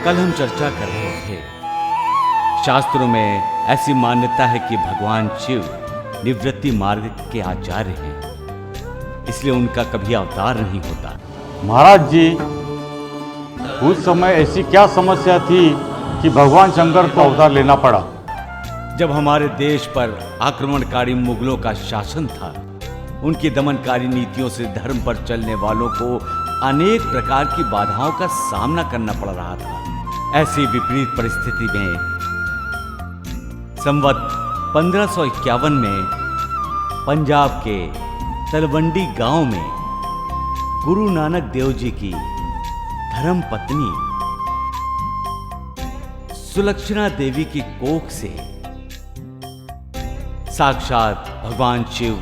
कल हम चर्चा कर रहे थे, शास्त्रों में ऐसी मान्यता है कि भगवान शिव निवृत्ति मार्ग के आचार्य हैं, इसलिए उनका कभी अवतार नहीं होता। महाराज जी, उस समय ऐसी क्या समस्या थी कि भगवान शंकर को अवतार लेना पड़ा? जब हमारे देश पर आक्रमणकारी मुगलों का शासन था, उनकी दमनकारी नीतियों से धर्म पर चलने वालों को अनेक प्रकार की बाधाओं का सामना करना पड़ रहा था। ऐसी विपरीत परिस्थिति में संवत 1551 में पंजाब के तलवंडी गांव में गुरु नानक देव जी की धर्म पत्नी सुलक्षणा देवी की कोख से साक्षात भगवान शिव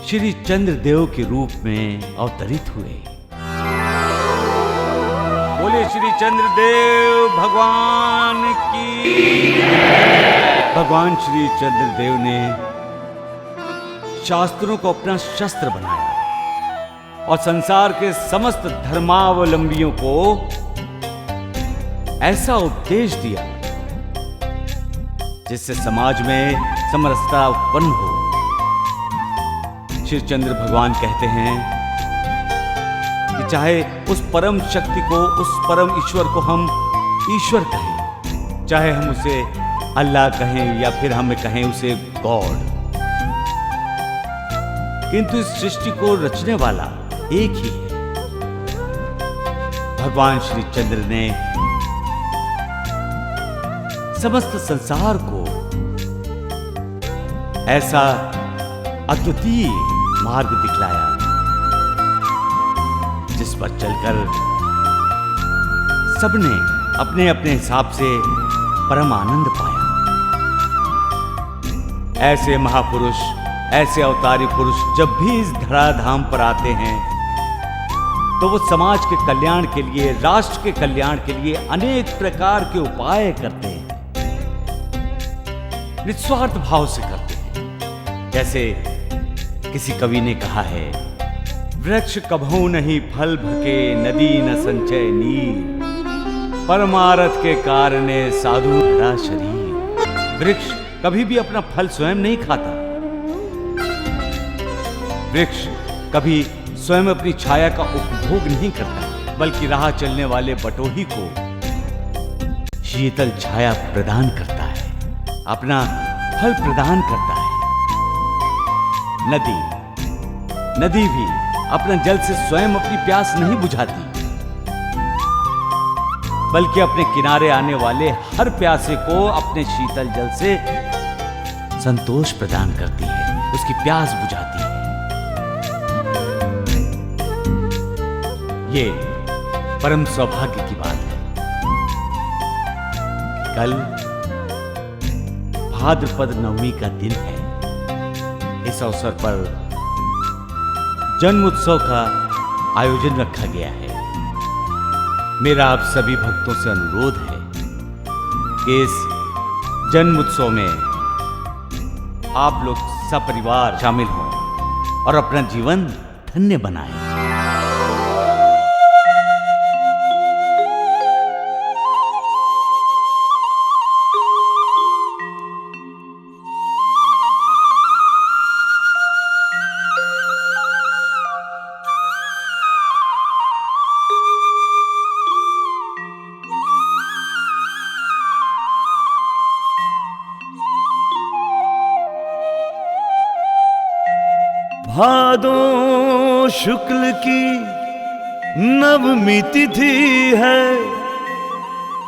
श्री चंद्रदेव के रूप में अवतरित हुए। बोले श्री चंद्रदेव भगवान की। भगवान श्री चंद्रदेव ने शास्त्रों को अपना शस्त्र बनाया और संसार के समस्त धर्मावलंबियों को ऐसा उपदेश दिया जिससे समाज में समरसता उत्पन्न हो। श्री चंद्र भगवान कहते हैं कि चाहे उस परम शक्ति को, उस परम ईश्वर को हम ईश्वर कहें, चाहे हम उसे अल्लाह कहें या फिर हम कहें उसे गॉड, किंतु इस सृष्टि को रचने वाला एक ही है। भगवान श्री चंद्र ने समस्त संसार को ऐसा अद्वितीय मार्ग दिखलाया जिस पर चलकर सबने अपने अपने हिसाब से परम आनंद पाया। ऐसे महापुरुष, ऐसे अवतारी पुरुष जब भी इस धराधाम पर आते हैं तो वो समाज के कल्याण के लिए, राष्ट्र के कल्याण के लिए अनेक प्रकार के उपाय करते हैं, निस्वार्थ भाव से करते हैं। जैसे किसी कवि ने कहा है, वृक्ष कभू नहीं फल भके, नदी न संचय नीर, परमारथ के कारणे साधु धरा शरीर। वृक्ष कभी भी अपना फल स्वयं नहीं खाता, वृक्ष कभी स्वयं अपनी छाया का उपभोग नहीं करता, बल्कि राह चलने वाले बटोही को शीतल छाया प्रदान करता है, अपना फल प्रदान करता है। नदी भी अपना जल से स्वयं अपनी प्यास नहीं बुझाती, बल्कि अपने किनारे आने वाले हर प्यासे को अपने शीतल जल से संतोष प्रदान करती है, उसकी प्यास बुझाती है। ये परम सौभाग्य की बात है। कल भाद्रपद नवमी का दिन है। इस अवसर पर जन्म उत्सव का आयोजन रखा गया है। मेरा आप सभी भक्तों से अनुरोध है कि इस जन्म उत्सव में आप लोग सपरिवार शामिल हों और अपना जीवन धन्य बनाएं। भादो शुक्ल की नवमी तिथि है,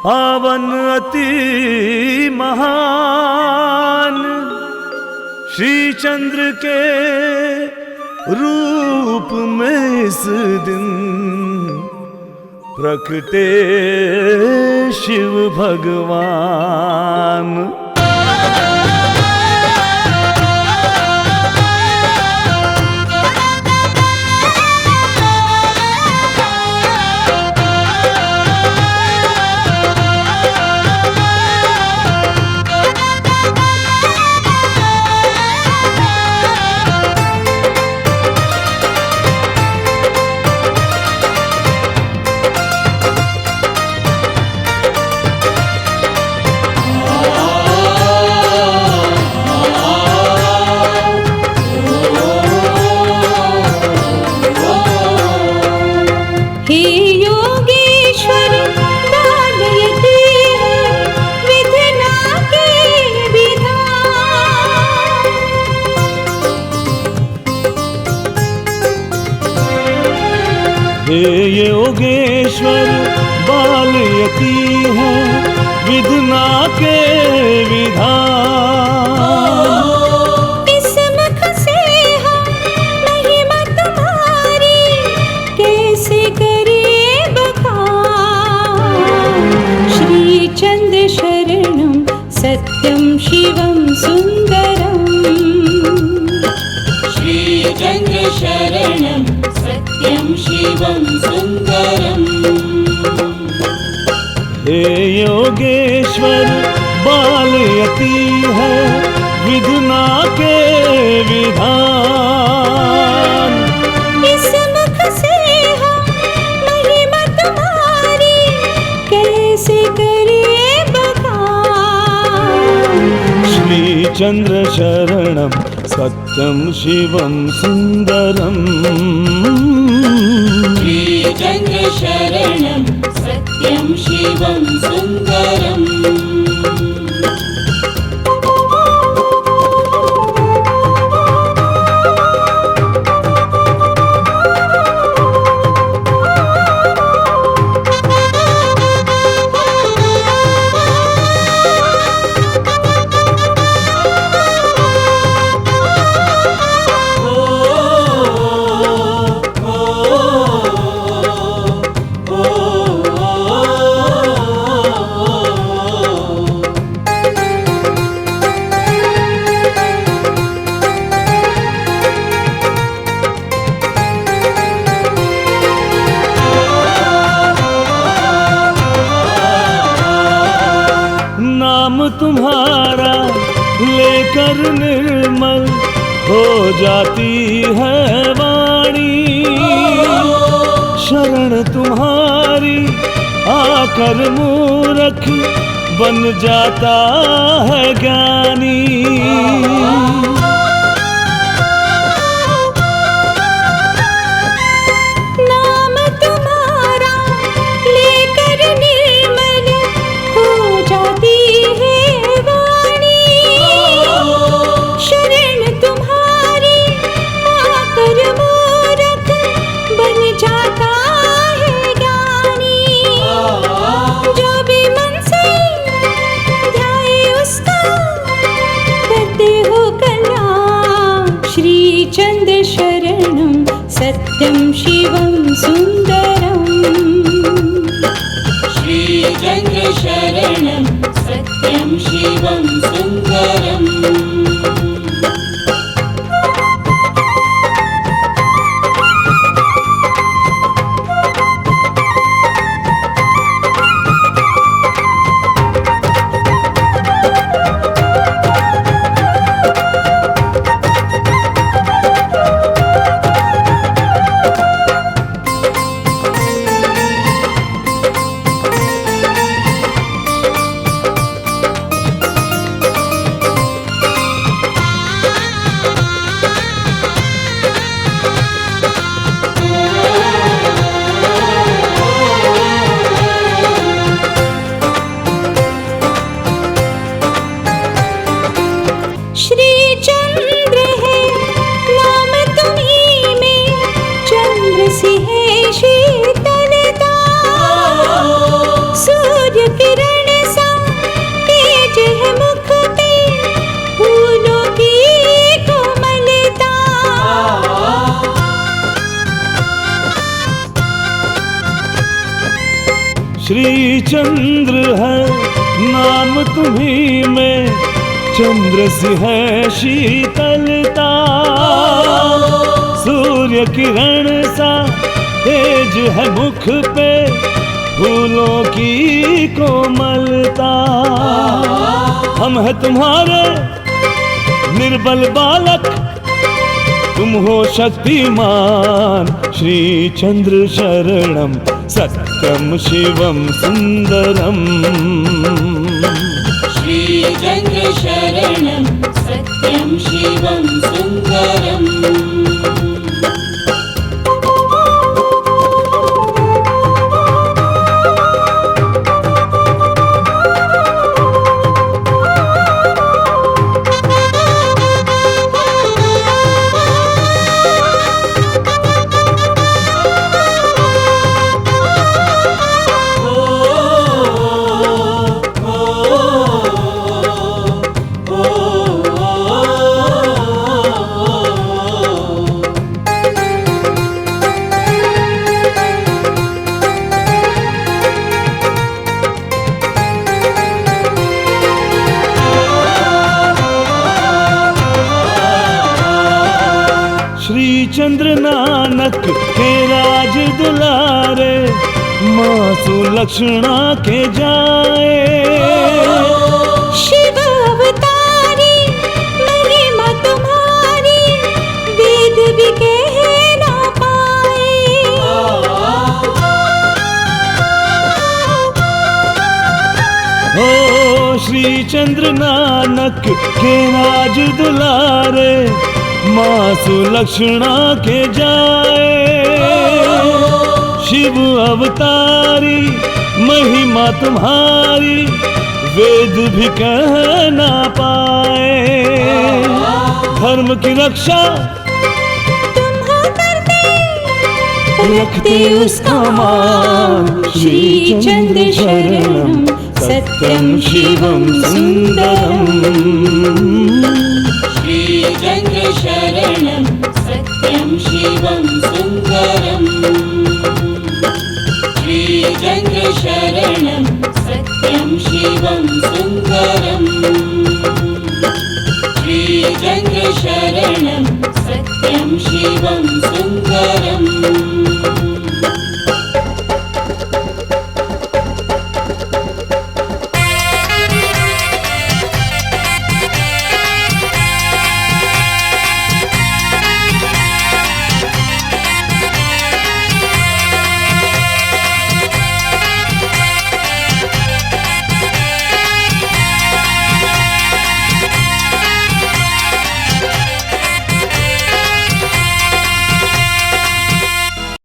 पावन अति महान, श्री चंद्र के रूप में इस दिन प्रकटे शिव भगवान। हे योगेश्वर बालयती है विधना के विधान। इस मुख से हम महिमा तुम्हारी कैसे करें बखान। श्री चंद्र शरणं सत्यं शिवं सुंदरम। श्री चंद्र शरणं सत्यं शिवं सुंदरम। हे योगेश्वर बालयती है विधना के विधान। इस मुख से हम महिमा तुम्हारी कैसे करें बखान। श्री चंद्र शरणं सत्यं शिवं सुंदरम। श्री चंद्र शरणं सत्यं शिवं सुंदरम। नाम तुम्हारा लेकर निर्मल हो जाती है वाणी। शरण तुम्हारी आकर मूरख बन जाता है ज्ञानी। नाम तुम्हारा लेकर निर्मल हो जाती है वाणी। शरण तुम्हारी आकर मूरख बन जाता है ज्ञानी। जो भी मन से ध्याए उसका करते हो कल्याण। श्री चंद्र शरणं सत्यं शिवं सुंदरम। श्री चंद्र शरणं सत्यं शिवं सुंदरम। श्री चंद्र है नाम तुम्हीं में। चंद्र सी है शीतलता। सूर्य किरण सा तेज है मुख पे फूलों की कोमलता। श्री चंद्र है नाम तुम्हीं में। चंद्र सी है शीतलता। सूर्य किरण सा तेज है मुख पे फूलों की कोमलता। हम है तुम्हारे निर्बल बालक तुम हो शक्तिमान। श्री चंद्र शरणं सत्यं शिवं सुंदरम। श्री चंद्र शरणं सत्यं शिवं सुंदरम। श्री चंद्र नानक के राज दुलारे, माँ सुलक्षणा के जाए। शिव अवतारी महिमा तुम्हारी, वेद भी कह ना पाए। हो श्री चंद्र नानक के राज दुलारे, माँ सुलक्षणा के जाए। शिव अवतारी महिमा तुम्हारी, वेद भी कह ना पाए। धर्म की रक्षा तुम हो करते, रखते उसका मान। श्री चंद्र शरणम सत्यम शिवम सुंदरम। श्री चंद्र शरणम सत्यम शिवम सुंदरम। श्री चंद्र शरणम सत्यम शिवम सुंदरम। श्री चंद्र शरणम सत्यम शिवम